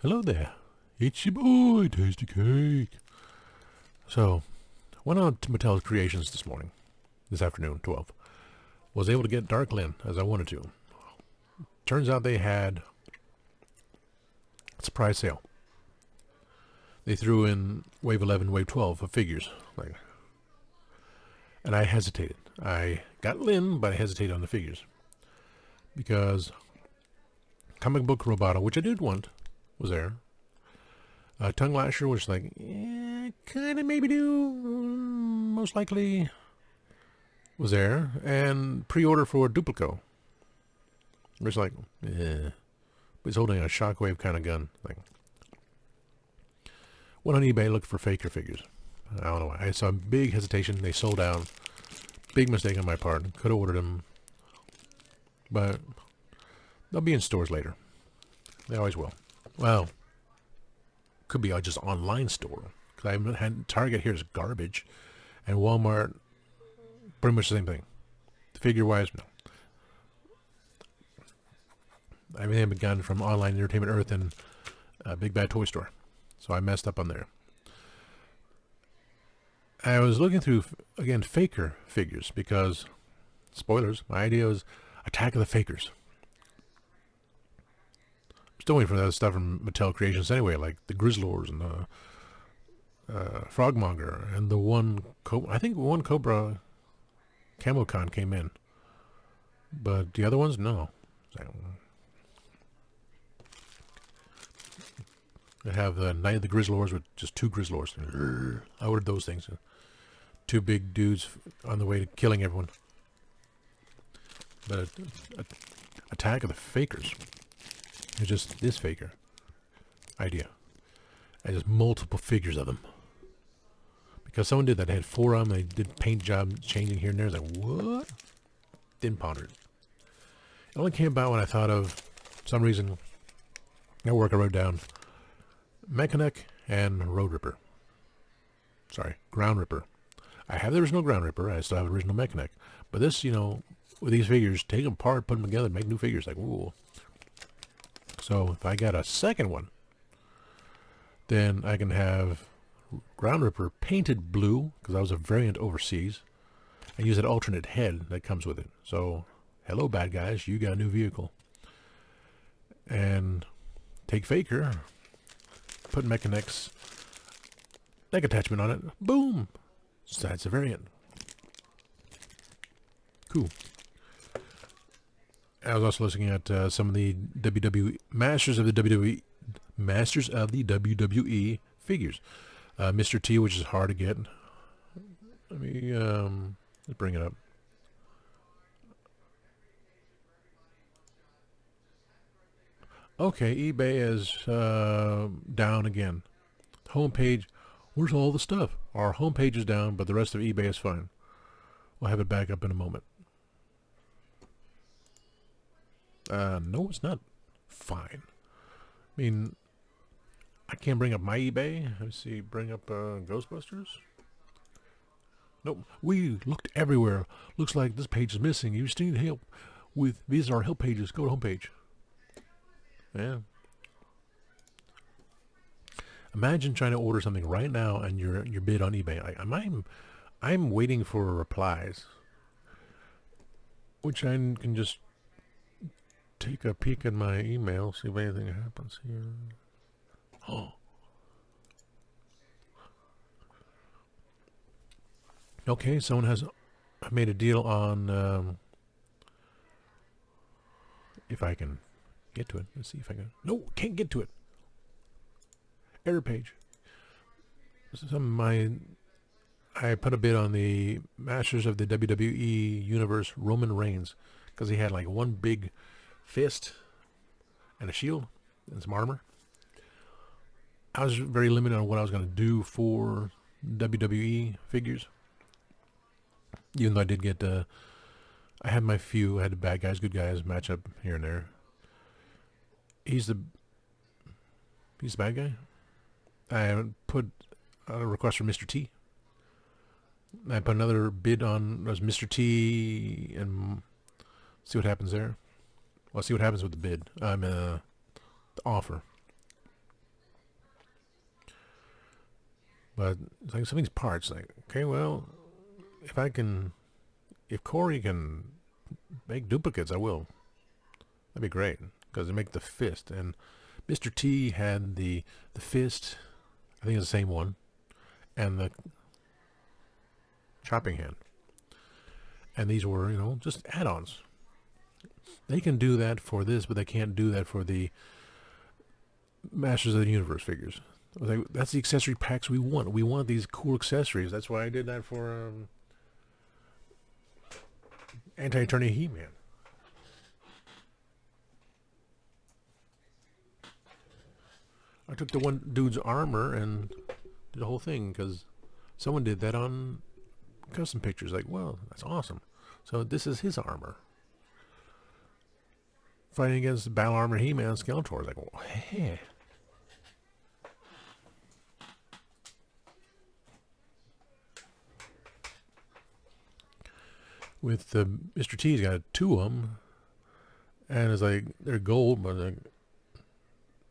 Hello there. It's your boy, Tasty Cake. So, went on to Mattel Creations this afternoon, 12. Was able to get Darklyn as I wanted to. Turns out they had a surprise sale. They threw in Wave 11, Wave 12 of figures. And I hesitated. I got Lynn, but I hesitated on the figures. Because Comic Book Roboto, which I did want, was there. Tongue Lasher was kind of maybe do, most likely was there. And pre-order for Duplico. It was like, But he's holding a shockwave kind of gun. Went on eBay looking for faker figures. I don't know why. I saw a big hesitation. They sold out. Big mistake on my part. Could have ordered them. But they'll be in stores later. They always will. Well, could be just online store. Because I had Target here is garbage. And Walmart, pretty much the same thing. Figure-wise, no. Everything had been gotten from Online Entertainment Earth and Big Bad Toy Store. So I messed up on there. I was looking through, again, faker figures because, spoilers, my idea was Attack of the Fakers. I'm still waiting for that stuff from Mattel Creations anyway, like the Grizzlors and the Frogmonger and the one, I think one Cobra Camocon came in. But the other ones, no. I have the Night of the Grizzlors with just two Grizzlors. I ordered those things. Two big dudes on the way to killing everyone. But Attack of the Fakers. It's just this faker idea. And just multiple figures of them. Because someone did that. They had four of them. They did paint job changing here and there. I was like, what? Didn't ponder it. It only came about when I thought of, for some reason, at work I wrote down Mechanic and Road Ripper. Sorry, Ground Ripper. I have the original Ground Ripper. I still have the original Mechanic. But this, with these figures, take them apart, put them together, make new figures. Like, ooh. So if I got a second one, then I can have Ground Ripper painted blue, because that was a variant overseas, and use that alternate head that comes with it. So, hello bad guys, you got a new vehicle. And take Faker, put Mechanic's neck attachment on it, boom! So that's a variant. Cool. I was also looking at some of the WWE Masters of the WWE figures. Mr. T, which is hard to get. Let me let's bring it up. Okay, eBay is down again. Homepage. Where's all the stuff? Our homepage is down, but the rest of eBay is fine. We'll have it back up in a moment. No, it's not fine. I mean, I can't bring up my eBay. Let's see, bring up Ghostbusters. Nope, we looked everywhere. Looks like this page is missing. You still need help with, these are our help pages. Go to homepage. Yeah. Imagine trying to order something right now and your bid on eBay. I'm waiting for replies, which I can just take a peek at my email, see if anything happens here. Oh. Okay, someone has made a deal on, if I can get to it. Let's see if I can. No, can't get to it. Error page. I put a bid on the Masters of the WWE Universe Roman Reigns because he had like one big fist and a shield and some armor. I was very limited on what I was going to do for WWE figures. Even though I did get, I had my few. I had the bad guys, good guys match up here and there. He's the bad guy. I put a request for Mr. T. I put another bid on Mr. T and see what happens there. Well, see what happens with the bid. The offer. But it's like some of these parts, like, okay, well, if Corey can make duplicates, I will. That'd be great, because they make the fist. And Mr. T had the fist, I think it's the same one, and the chopping hand. And these were, just add-ons. They can do that for this, but they can't do that for the Masters of the Universe figures. Like, that's the accessory packs we want. We want these cool accessories. That's why I did that for Anti-Attorney He-Man. I took the one dude's armor and did the whole thing because someone did that on custom pictures. Like, well, that's awesome. So this is his armor. Fighting against Battle Armor He-Man and Skeletor. Like, well, hey. With Mr. T's got two of them. And it's like, they're gold, but like,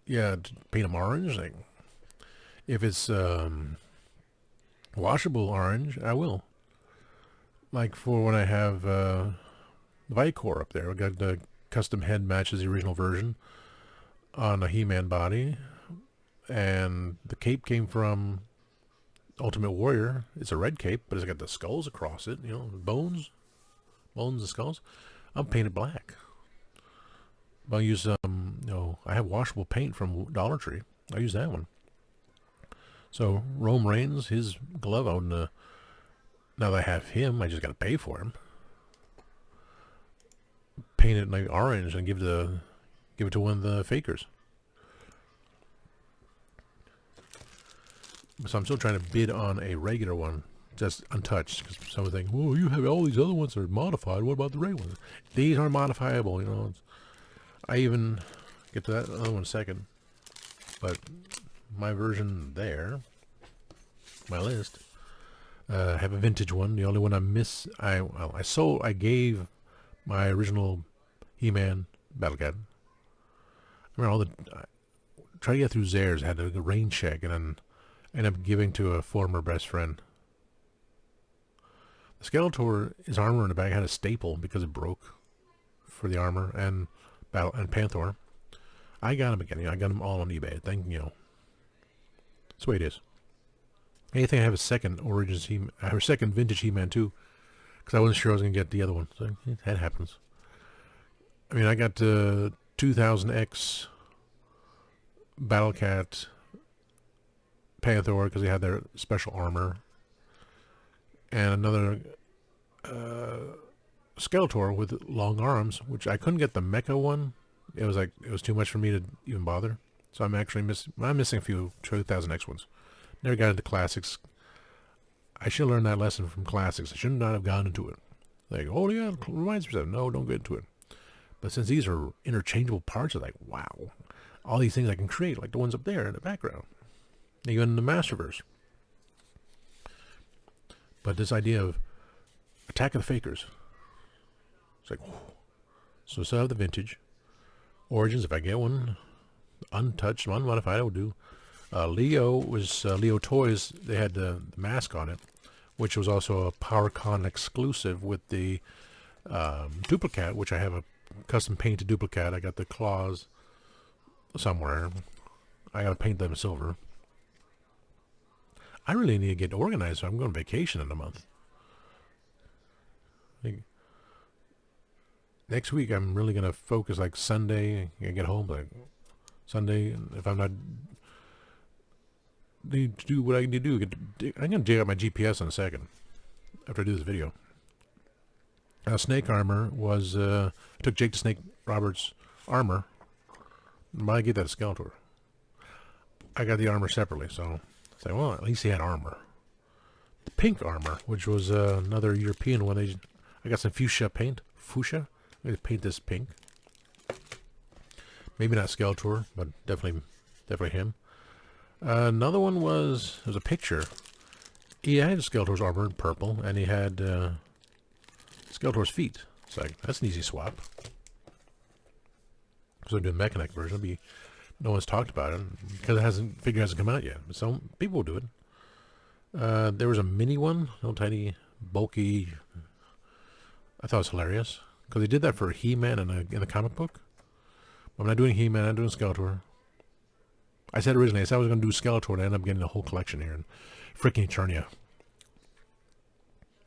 yeah, paint them orange. Like, if it's washable orange, I will. Like for when I have Vicor up there, I got the custom head matches the original version on a He-Man body, and the cape came from Ultimate Warrior. It's a red cape, but it's got the skulls across it. Bones and skulls. I'm painted black. I'll use I have washable paint from Dollar Tree. I use that one. So Rome Reigns, his glove out now that I have him, I just got to pay for him. Paint it like orange and give it to one of the fakers. So I'm still trying to bid on a regular one, just untouched, because someone think, "Oh, you have all these other ones that are modified. What about the regular ones?" These are modifiable. I even get to that other one in a second, but my version there, my list, have a vintage one. The only one I miss, I gave my original He-Man Battle Cat. I remember try to get through Zares, had a rain check, and then ended up giving to a former best friend. The Skeletor, his armor in the back had a staple because it broke for the armor, and Panther. I got them again. I got them all on eBay. That's the way it is. Anything I have a second I have a second vintage He-Man too, because I wasn't sure I was going to get the other one. So that happens. I mean, I got 2000X Battle Cat Panther because they had their special armor, and another Skeletor with long arms, which I couldn't get the Mecha one. It was too much for me to even bother. So I'm missing a few 2000X ones. Never got into classics. I should learn that lesson from classics. I should not have gone into it. Like, oh yeah, it reminds me of that. No, don't get into it. But since these are interchangeable parts, it's like, wow, all these things I can create, like the ones up there in the background, even in the Masterverse. But this idea of Attack of the Fakers, it's like, whew. So still have the vintage Origins. If I get one untouched, unmodified, I will do. Leo was Leo Toys. They had the mask on it, which was also a PowerCon exclusive with the duplicate, which I have a custom painted duplicate. I got the claws somewhere. I gotta paint them silver. I really need to get organized, so I'm going on vacation in a month. Next week, I'm really going to focus, like Sunday, I get home, like Sunday, if I'm not, need to do what I need to do. I'm going to dig up my GPS in a second, after I do this video. Snake armor was, I took Jake the Snake Roberts' armor, but I get that Skeletor. I got the armor separately, so it's like, well, at least he had armor. The pink armor, which was another European one, I got some fuchsia paint. Fuchsia? I'm going to paint this pink. Maybe not Skeletor, but definitely him. Another one was a picture. He had Skeletor's armor in purple, and he had Skeletor's feet. It's like, that's an easy swap. So I'm doing Mechanic version. No one's talked about it because figure hasn't come out yet. But some people will do it. There was a mini one, little tiny, bulky. I thought it was hilarious because they did that for He-Man in the comic book. But I'm not doing He-Man. I'm doing Skeletor. I said originally, I said I was going to do Skeletor, and I ended up getting a whole collection here in freaking Eternia.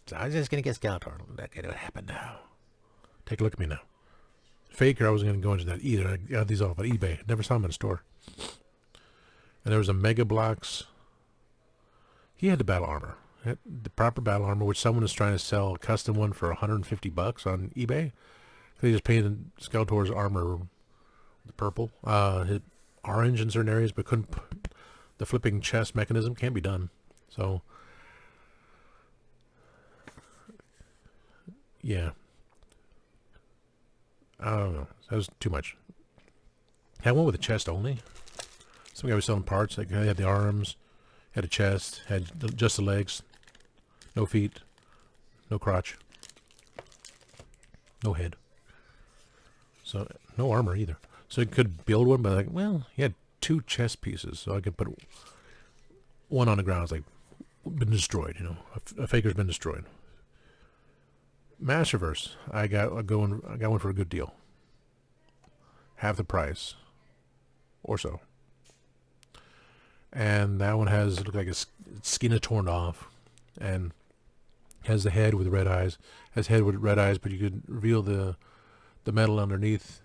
So I was just going to get Skeletor. That didn't happen now. Take a look at me now. Faker, I wasn't going to go into that either. I got these off at eBay. Never saw them in a store. And there was a Mega Bloks. He had the battle armor. Had the proper battle armor, which someone is trying to sell a custom one for $150 on eBay. They just painted Skeletor's armor the purple. His orange in certain areas, but couldn't. The flipping chest mechanism can't be done. So, yeah. I don't know. That was too much. Had one with a chest only. Some guy was selling parts. Like, had the arms, had a chest, had just the legs, no feet, no crotch, no head. So no armor either. So you could build one, but like, well, he had 2 chest pieces, so I could put one on the ground. It's like been destroyed, you know. A faker's been destroyed. Masterverse, I got one for a good deal. Half the price, or so. And that one has, look like its skin is torn off, and has the head with red eyes. Has head with red eyes, but you could reveal the metal underneath,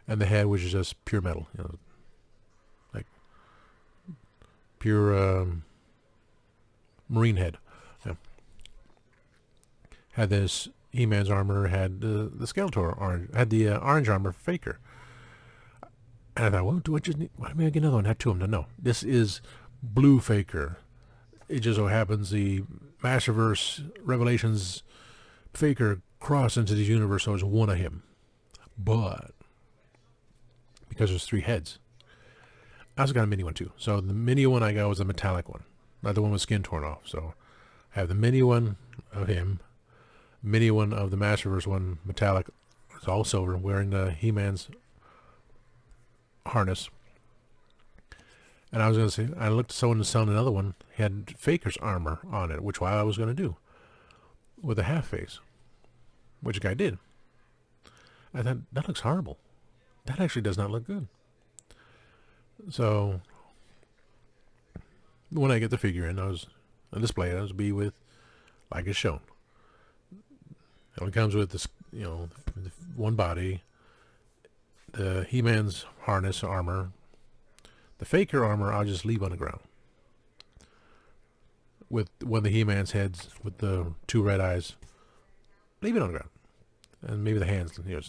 and the head, which is just pure metal, you know, like pure marine head. Yeah. Had this He-Man's armor, had the Skeletor orange, had the orange armor for Faker. And I thought, well, do I just need, why do I get another one? Had 2 of them. No, this is blue Faker. It just so happens the Masterverse Revelations Faker crossed into this universe, so it's one of him. But because there's 3 heads, I also got a mini one too. So the mini one I got was a metallic one, not the one with skin torn off. So I have the mini one of him, mini one of the Masterverse one, metallic. It's all silver, wearing the He-Man's harness. And I was going to say, I looked at someone selling another one, had Faker's armor on it, which I was going to do with a half face, which the guy did. I thought, that looks horrible. That actually does not look good. So when I get the figure in, I was on display. I was be with like it's shown. It only comes with this, you know, one body, the He-Man's harness armor. The Faker armor I'll just leave on the ground, with one of the He-Man's heads with the 2 red eyes. Leave it on the ground, and maybe the hands. You know,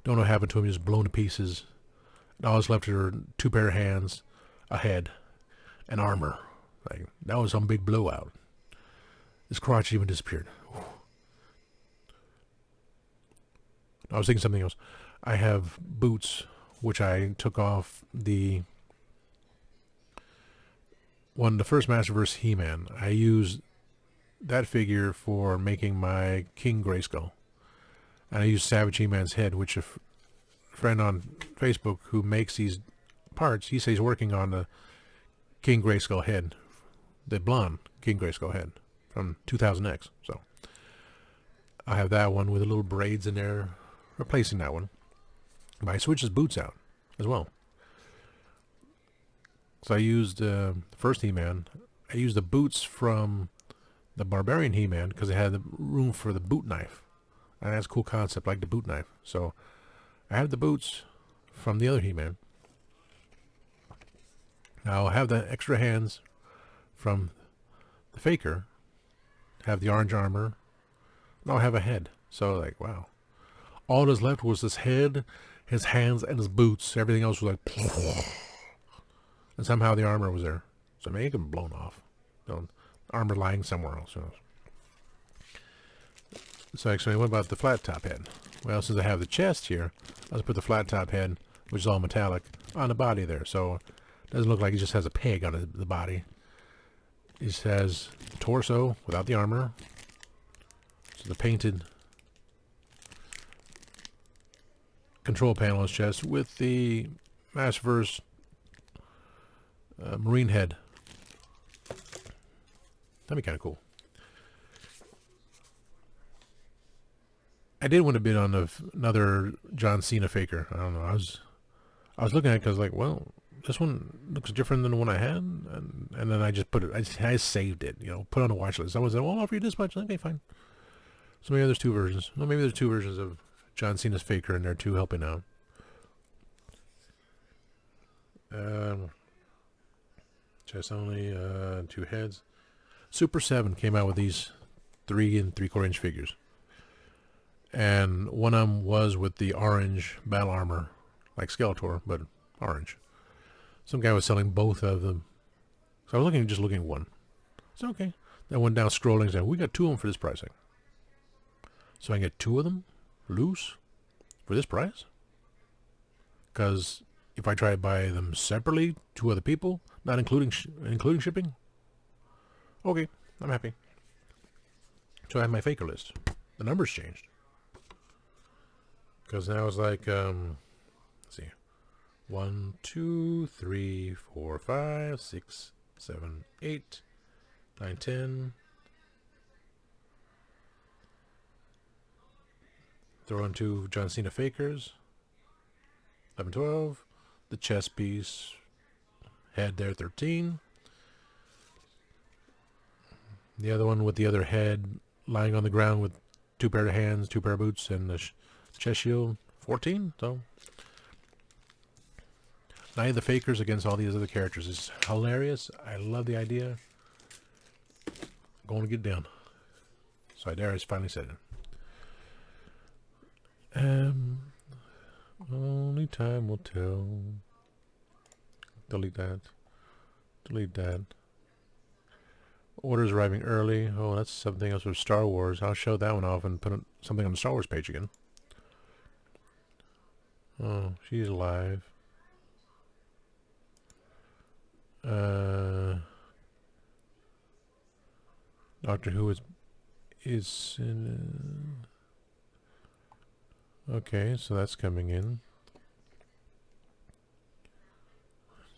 don't know what happened to him. Just blown to pieces. And all that's left are 2 pair of hands, a head, and armor. Like, that was some big blowout. His crotch even disappeared. Whew. I was thinking something else. I have boots, which I took off the first Masterverse He-Man. I used that figure for making my King Grayskull. And I used Savage He-Man's head, which a friend on Facebook who makes these parts, he says he's working on the King Grayskull head, the blonde King Grayskull head from 2000X. So I have that one with the little braids in there, replacing that one. But I switched his boots out as well. So I used the first He-Man. I used the boots from the Barbarian He-Man because it had the room for the boot knife. And that's a cool concept, like the boot knife. So I have the boots from the other He-Man. Now I'll have the extra hands from the Faker. Have the orange armor. And I'll have a head. So like, wow. All that's left was this head, his hands, and his boots. Everything else was like... And somehow the armor was there. So maybe it can be blown off. You know, armor lying somewhere else. You know. So actually, what about the flat top head? Well, since I have the chest here, I'll put the flat top head, which is all metallic, on the body there. So it doesn't look like it just has a peg on the body. It just has the torso without the armor. So the painted control panel is chest with the Masterverse Marine head That'd be kind of cool. I did want to bid on another John Cena faker. I don't know. I was looking at it because like, well, this one looks different than the one I had, and then I just put it. I saved it. You know, put it on a watch list. I was like, well, I'll offer you this much. Okay, fine. So maybe there's two versions. Well, maybe there's two versions of John Cena's faker, and there are two helping out. Chest only, 2 heads. Super 7 came out with these 3 3/4 inch figures. And one of them was with the orange battle armor, like Skeletor, but orange. Some guy was selling both of them. So I was just looking at one. It's okay. Then I went down scrolling and said, we got 2 of them for this pricing. So I can get 2 of them loose for this price? Because if I try to buy them separately, 2 other people, not including shipping, okay, I'm happy. So I have my faker list. The numbers changed. Because now it's like, let's see, 1, 2, 3, 4, 5, 6, 7, 8, 9, 10. Throw in 2 John Cena fakers. 11, 12. The chest piece. Head there, 13. The other one with the other head lying on the ground with 2 pair of hands, 2 pair of boots, and the chest shield, 14. So Night of the Fakers against all these other characters is hilarious. I love the idea. Going to get down. So Darius finally said it. Only time will tell. Delete that. Delete that. Orders arriving early. Oh, that's something else with Star Wars. I'll show that one off and put something on the Star Wars page again. Oh, she's alive. Doctor Who is in. Okay, so that's coming in.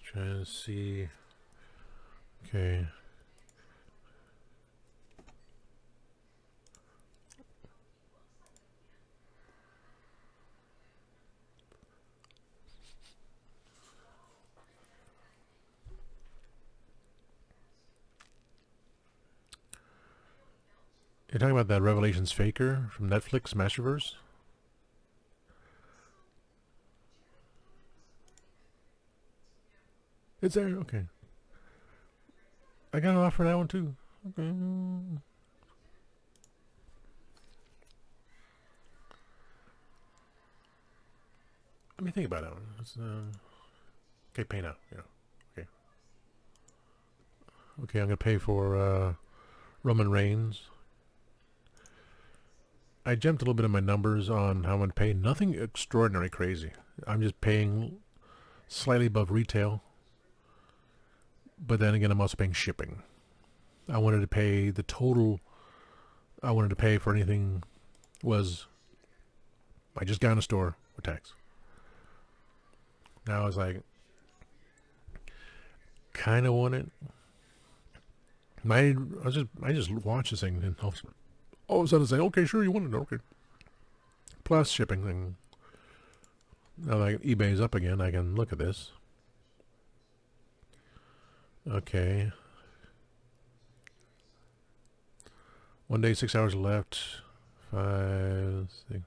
Trying to see. Okay. You're talking about that Revelations faker from Netflix Masterverse? It's there, okay. I got an offer for that one too. Okay. Let me think about that one. It's, okay, pay now. Yeah. Okay. Okay, I'm gonna pay for Roman Reigns. I jumped a little bit in my numbers on how I'm gonna pay. Nothing extraordinary crazy. I'm just paying slightly above retail. But then again, I'm also paying shipping. I wanted to pay the total I wanted to pay for anything was I just got in a store with tax. Now I was like, kind of want it. I just watched this thing and all of a sudden say, okay, sure, you want it, okay. Plus shipping thing. Now that eBay's up again, I can look at this. Okay. 1 day, 6 hours left. 5, 6,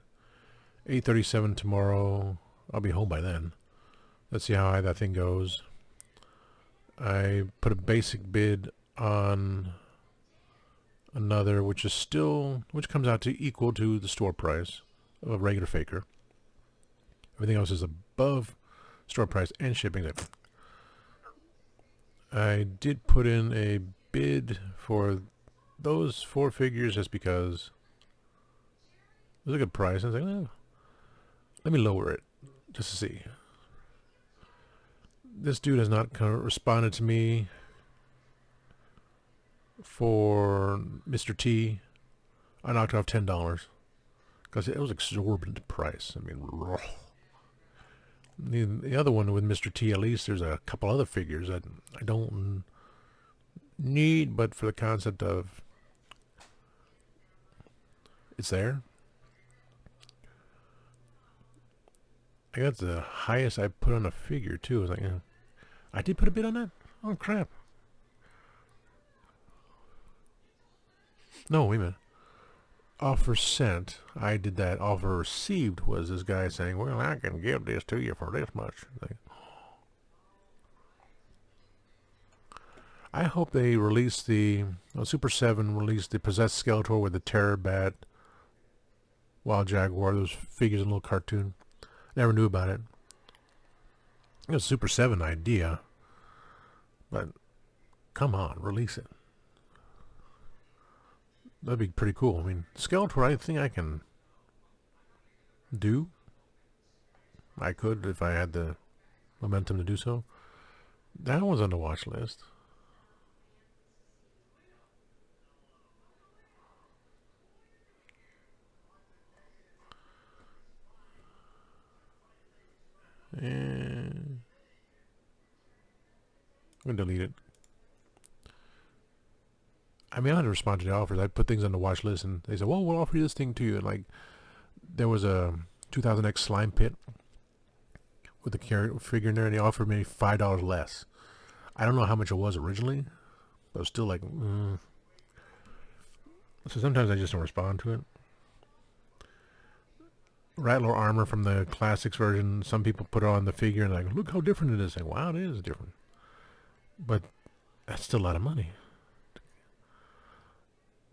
8:37 tomorrow. I'll be home by then. Let's see how high that thing goes. I put a basic bid on another, which comes out to equal to the store price of a regular faker. Everything else is above store price and shipping. I did put in a bid for those 4 figures just because it was a good price. I was like, let me lower it just to see. This dude has not responded to me for Mr. T. I knocked off $10 because it was exorbitant price. I mean, the other one with Mr. T, at least there's a couple other figures that I don't neat, but for the concept of it's there. I got the highest I put on a figure too. I was like, I did put a bid on that? Oh crap. No, wait a minute. Offer sent, I did that. Offer received was this guy saying, well, I can give this to you for this much. Like, I hope they release the Super 7 released the Possessed Skeletor with the Terror Bat, Wild Jaguar, those figures in a little cartoon. Never knew about it. It was a Super 7 idea, but come on, release it. That'd be pretty cool. I mean, Skeletor, I think I can do. I could if I had the momentum to do so. That one's on the watch list. And I'm going to delete it. I mean, I had to respond to the offers. I put things on the watch list, and they said, well, we'll offer you this thing to you. And, like, there was a 2000X Slime Pit with the figure in there, and they offered me $5 less. I don't know how much it was originally, but it was still like, So sometimes I just don't respond to it. Rattler armor from the classics version. Some people put it on the figure and like, look how different it is. Like, wow, it is different. But that's still a lot of money.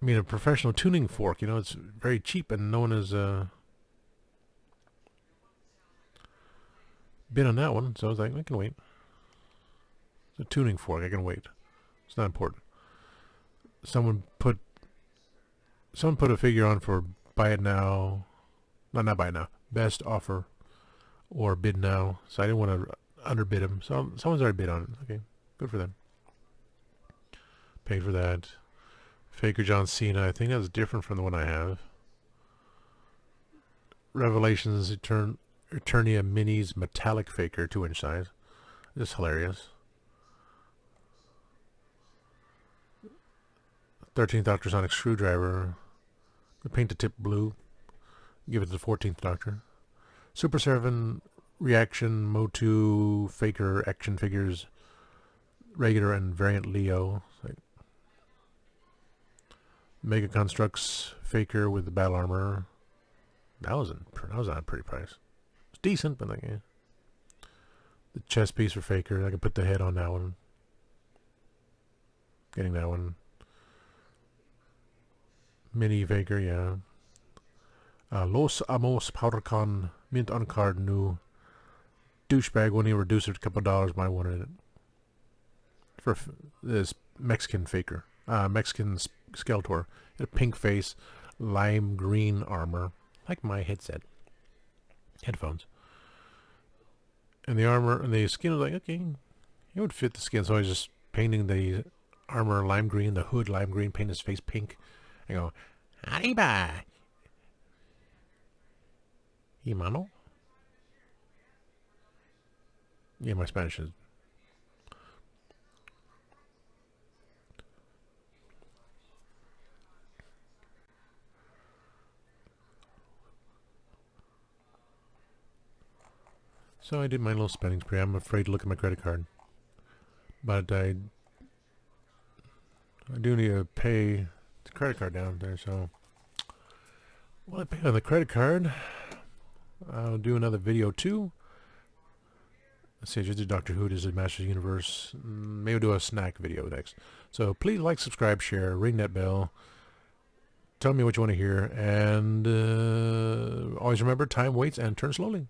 I mean, a professional tuning fork, it's very cheap, and no one has bid on that one. So I was like, I can wait. It's a tuning fork. I can wait. It's not important. Someone put a figure on for buy it now. Not buy it now. Best offer or bid now. So I didn't want to underbid them. So someone's already bid on it. Okay, good for them. Paid for that. Faker John Cena. I think that's different from the one I have. Revelations Eternia Minis Metallic Faker 2-inch size. This is hilarious. 13th Doctor Sonic Screwdriver. Paint the tip blue. Give it to the 14th Doctor. Super 7 Reaction Motu Faker action figures. Regular and variant Leo. Like Mega Constructs Faker with the battle armor. That was not a pretty price. It's decent, but like, yeah. The chest piece for Faker. I can put the head on that one. Getting that one. Mini Faker, yeah. Los Amos PowderCon mint on card new. Douchebag when he reduced it a couple $, might wanted it. For this Mexican Faker. Mexican Skeletor. A pink face, lime green armor. Like my headset. Headphones. And the armor, and the skin was like, okay, it would fit the skin. So I was just painting the armor lime green, the hood lime green, paint his face pink. I go, arriba. ¿Y mano? Yeah, my Spanish is... So I did my little spending spree. I'm afraid to look at my credit card. But I do need to pay the credit card down there, so... Well, I pay on the credit card. I'll do another video too. Let's see, I just did Doctor Who, this is Masters Universe. Maybe we'll do a snack video next. So please like, subscribe, share, ring that bell. Tell me what you want to hear. And always remember, time waits and turns slowly.